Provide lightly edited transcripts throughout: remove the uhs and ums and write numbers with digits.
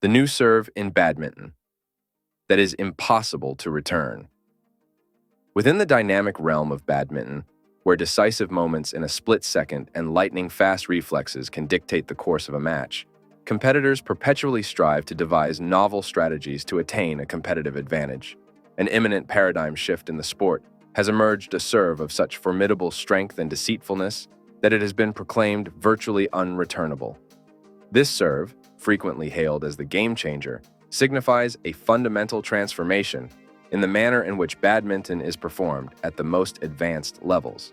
The new serve in badminton that is impossible to return. Within the dynamic realm of badminton, where decisive moments in a split second and lightning-fast reflexes can dictate the course of a match, competitors perpetually strive to devise novel strategies to attain a competitive advantage. An imminent paradigm shift in the sport has emerged, a serve of such formidable strength and deceitfulness that it has been proclaimed virtually unreturnable. This serve, frequently hailed as the game changer, signifies a fundamental transformation in the manner in which badminton is performed at the most advanced levels.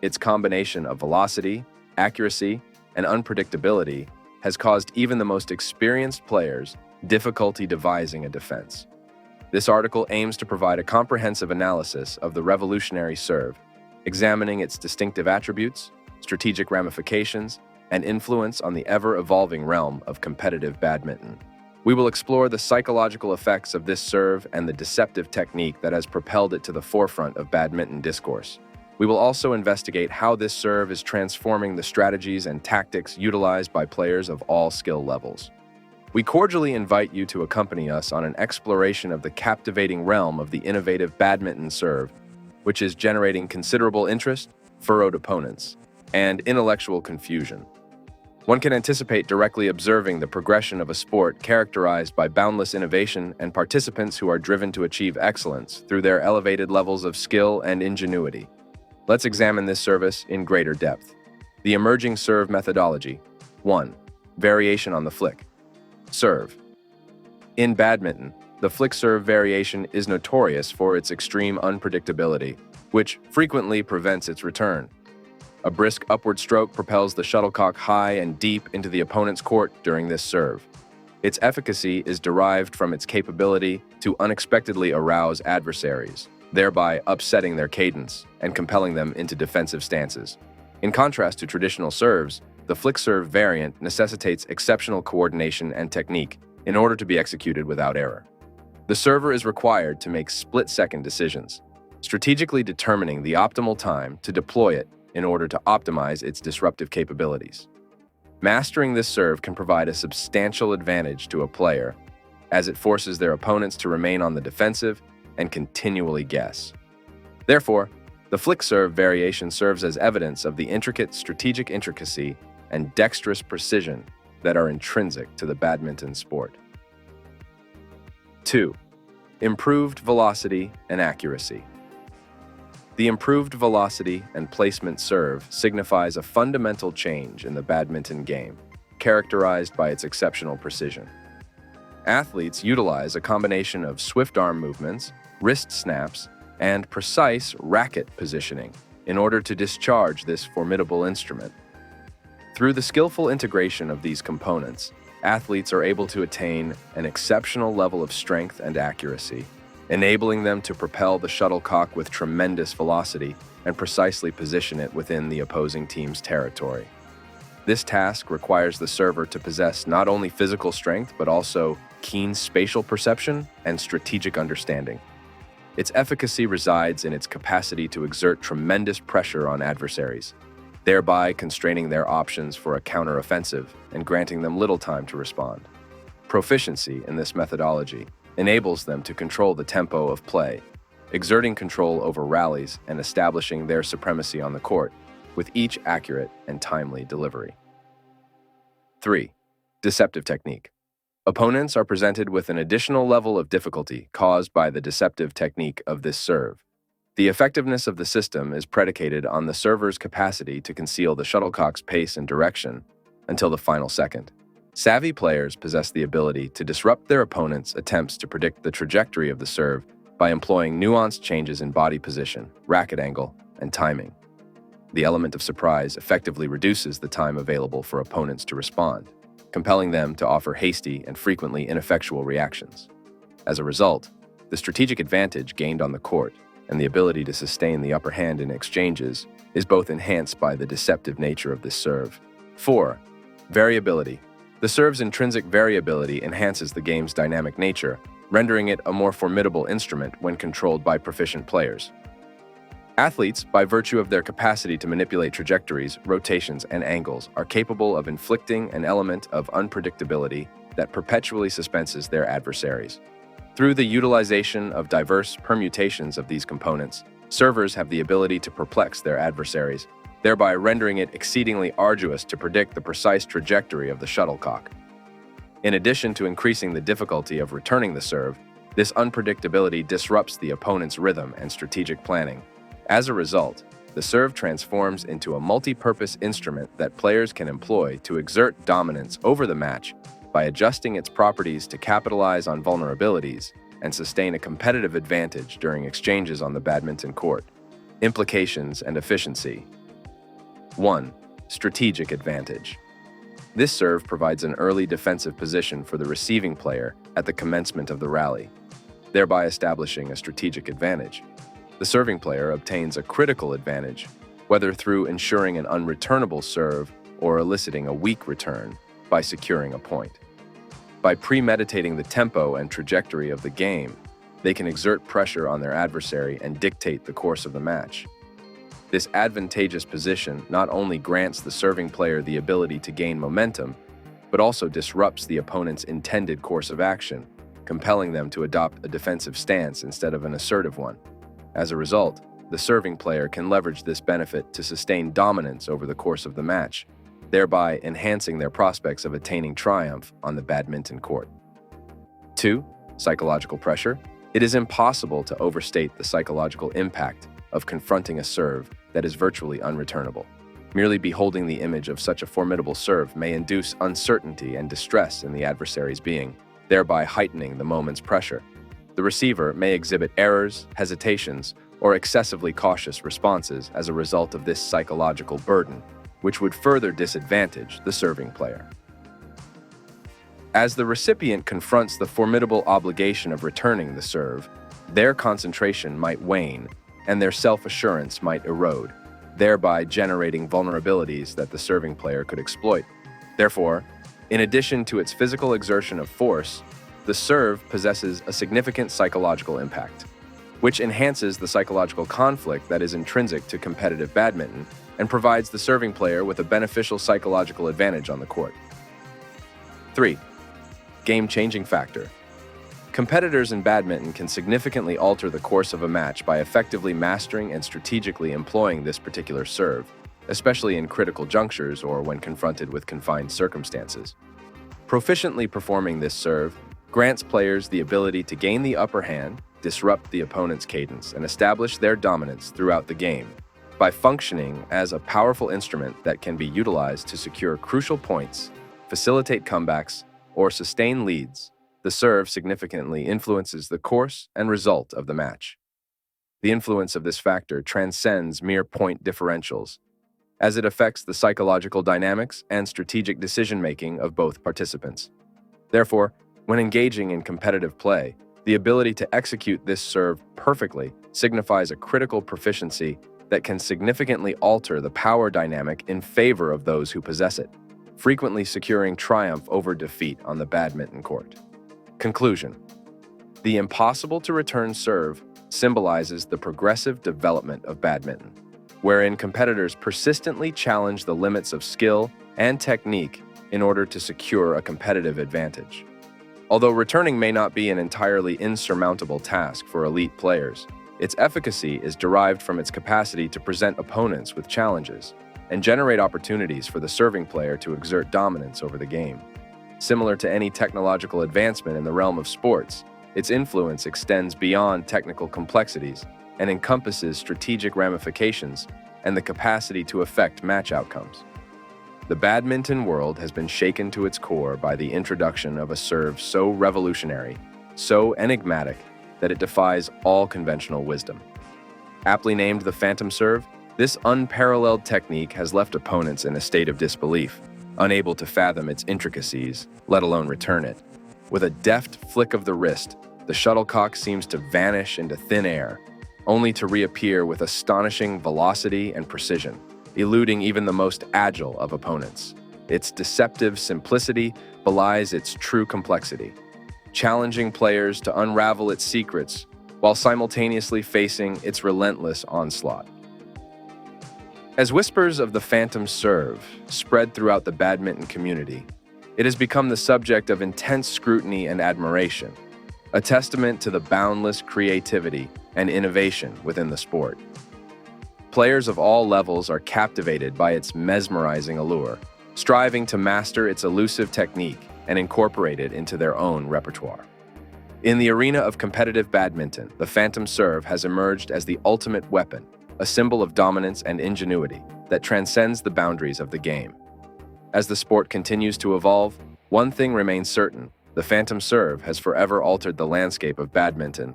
Its combination of velocity, accuracy, and unpredictability has caused even the most experienced players difficulty devising a defense. This article aims to provide a comprehensive analysis of the revolutionary serve, examining its distinctive attributes, strategic ramifications, and influence on the ever-evolving realm of competitive badminton. We will explore the psychological effects of this serve and the deceptive technique that has propelled it to the forefront of badminton discourse. We will also investigate how this serve is transforming the strategies and tactics utilized by players of all skill levels. We cordially invite you to accompany us on an exploration of the captivating realm of the innovative badminton serve, which is generating considerable interest, furrowed opponents, and intellectual confusion. One can anticipate directly observing the progression of a sport characterized by boundless innovation and participants who are driven to achieve excellence through their elevated levels of skill and ingenuity. Let's examine this service in greater depth. The emerging serve methodology. 1. Variation on the flick. Serve. In badminton, the flick serve variation is notorious for its extreme unpredictability, which frequently prevents its return. A brisk upward stroke propels the shuttlecock high and deep into the opponent's court during this serve. Its efficacy is derived from its capability to unexpectedly arouse adversaries, thereby upsetting their cadence and compelling them into defensive stances. In contrast to traditional serves, the flick serve variant necessitates exceptional coordination and technique in order to be executed without error. The server is required to make split-second decisions, strategically determining the optimal time to deploy it in order to optimize its disruptive capabilities. Mastering this serve can provide a substantial advantage to a player, as it forces their opponents to remain on the defensive and continually guess. Therefore, the flick serve variation serves as evidence of the intricate strategic intricacy and dexterous precision that are intrinsic to the badminton sport. 2. Improved velocity and accuracy. The improved velocity and placement serve signifies a fundamental change in the badminton game, characterized by its exceptional precision. Athletes utilize a combination of swift arm movements, wrist snaps, and precise racket positioning in order to discharge this formidable instrument. Through the skillful integration of these components, athletes are able to attain an exceptional level of strength and accuracy, enabling them to propel the shuttlecock with tremendous velocity and precisely position it within the opposing team's territory. This task requires the server to possess not only physical strength but also keen spatial perception and strategic understanding. Its efficacy resides in its capacity to exert tremendous pressure on adversaries, thereby constraining their options for a counter-offensive and granting them little time to respond. Proficiency in this methodology enables them to control the tempo of play, exerting control over rallies and establishing their supremacy on the court with each accurate and timely delivery. 3. Deceptive technique. Opponents are presented with an additional level of difficulty caused by the deceptive technique of this serve. The effectiveness of the system is predicated on the server's capacity to conceal the shuttlecock's pace and direction until the final second. Savvy players possess the ability to disrupt their opponent's attempts to predict the trajectory of the serve by employing nuanced changes in body position, racket angle, and timing. The element of surprise effectively reduces the time available for opponents to respond, compelling them to offer hasty and frequently ineffectual reactions. As a result, the strategic advantage gained on the court and the ability to sustain the upper hand in exchanges is both enhanced by the deceptive nature of this serve. 4. Variability. The serve's intrinsic variability enhances the game's dynamic nature, rendering it a more formidable instrument when controlled by proficient players. Athletes, by virtue of their capacity to manipulate trajectories, rotations, and angles, are capable of inflicting an element of unpredictability that perpetually suspenses their adversaries. Through the utilization of diverse permutations of these components, servers have the ability to perplex their adversaries, thereby rendering it exceedingly arduous to predict the precise trajectory of the shuttlecock. In addition to increasing the difficulty of returning the serve, this unpredictability disrupts the opponent's rhythm and strategic planning. As a result, the serve transforms into a multi-purpose instrument that players can employ to exert dominance over the match by adjusting its properties to capitalize on vulnerabilities and sustain a competitive advantage during exchanges on the badminton court. Implications and efficiency. 1. Strategic advantage. This serve provides an early defensive position for the receiving player at the commencement of the rally, thereby establishing a strategic advantage. The serving player obtains a critical advantage, whether through ensuring an unreturnable serve or eliciting a weak return by securing a point. By premeditating the tempo and trajectory of the game, they can exert pressure on their adversary and dictate the course of the match. This advantageous position not only grants the serving player the ability to gain momentum, but also disrupts the opponent's intended course of action, compelling them to adopt a defensive stance instead of an assertive one. As a result, the serving player can leverage this benefit to sustain dominance over the course of the match, thereby enhancing their prospects of attaining triumph on the badminton court. 2. Psychological pressure. It is impossible to overstate the psychological impact of confronting a serve that is virtually unreturnable. Merely beholding the image of such a formidable serve may induce uncertainty and distress in the adversary's being, thereby heightening the moment's pressure. The receiver may exhibit errors, hesitations, or excessively cautious responses as a result of this psychological burden, which would further disadvantage the serving player. As the recipient confronts the formidable obligation of returning the serve, their concentration might wane and their self-assurance might erode, thereby generating vulnerabilities that the serving player could exploit. Therefore, in addition to its physical exertion of force, the serve possesses a significant psychological impact, which enhances the psychological conflict that is intrinsic to competitive badminton and provides the serving player with a beneficial psychological advantage on the court. 3. Game-changing factor. Competitors in badminton can significantly alter the course of a match by effectively mastering and strategically employing this particular serve, especially in critical junctures or when confronted with confined circumstances. Proficiently performing this serve grants players the ability to gain the upper hand, disrupt the opponent's cadence, and establish their dominance throughout the game. By functioning as a powerful instrument that can be utilized to secure crucial points, facilitate comebacks, or sustain leads, the serve significantly influences the course and result of the match. The influence of this factor transcends mere point differentials, as it affects the psychological dynamics and strategic decision-making of both participants. Therefore, when engaging in competitive play, the ability to execute this serve perfectly signifies a critical proficiency that can significantly alter the power dynamic in favor of those who possess it, frequently securing triumph over defeat on the badminton court. Conclusion. The impossible-to-return serve symbolizes the progressive development of badminton, wherein competitors persistently challenge the limits of skill and technique in order to secure a competitive advantage. Although returning may not be an entirely insurmountable task for elite players, its efficacy is derived from its capacity to present opponents with challenges and generate opportunities for the serving player to exert dominance over the game. Similar to any technological advancement in the realm of sports, its influence extends beyond technical complexities and encompasses strategic ramifications and the capacity to affect match outcomes. The badminton world has been shaken to its core by the introduction of a serve so revolutionary, so enigmatic, that it defies all conventional wisdom. Aptly named the Phantom Serve, this unparalleled technique has left opponents in a state of disbelief, unable to fathom its intricacies, let alone return it. With a deft flick of the wrist, the shuttlecock seems to vanish into thin air, only to reappear with astonishing velocity and precision, eluding even the most agile of opponents. Its deceptive simplicity belies its true complexity, challenging players to unravel its secrets while simultaneously facing its relentless onslaught. As whispers of the Phantom Serve spread throughout the badminton community, It has become the subject of intense scrutiny and admiration, a testament to the boundless creativity and innovation within the sport. Players of all levels are captivated by its mesmerizing allure, striving to master its elusive technique and incorporate it into their own repertoire. In the arena of competitive badminton, the phantom serve has emerged as the ultimate weapon, a symbol of dominance and ingenuity that transcends the boundaries of the game. As the sport continues to evolve, one thing remains certain: the phantom serve has forever altered the landscape of badminton,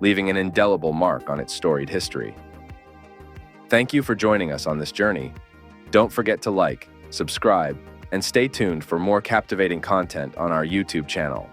leaving an indelible mark on its storied history. Thank you for joining us on this journey. Don't forget to like, subscribe, and stay tuned for more captivating content on our YouTube channel.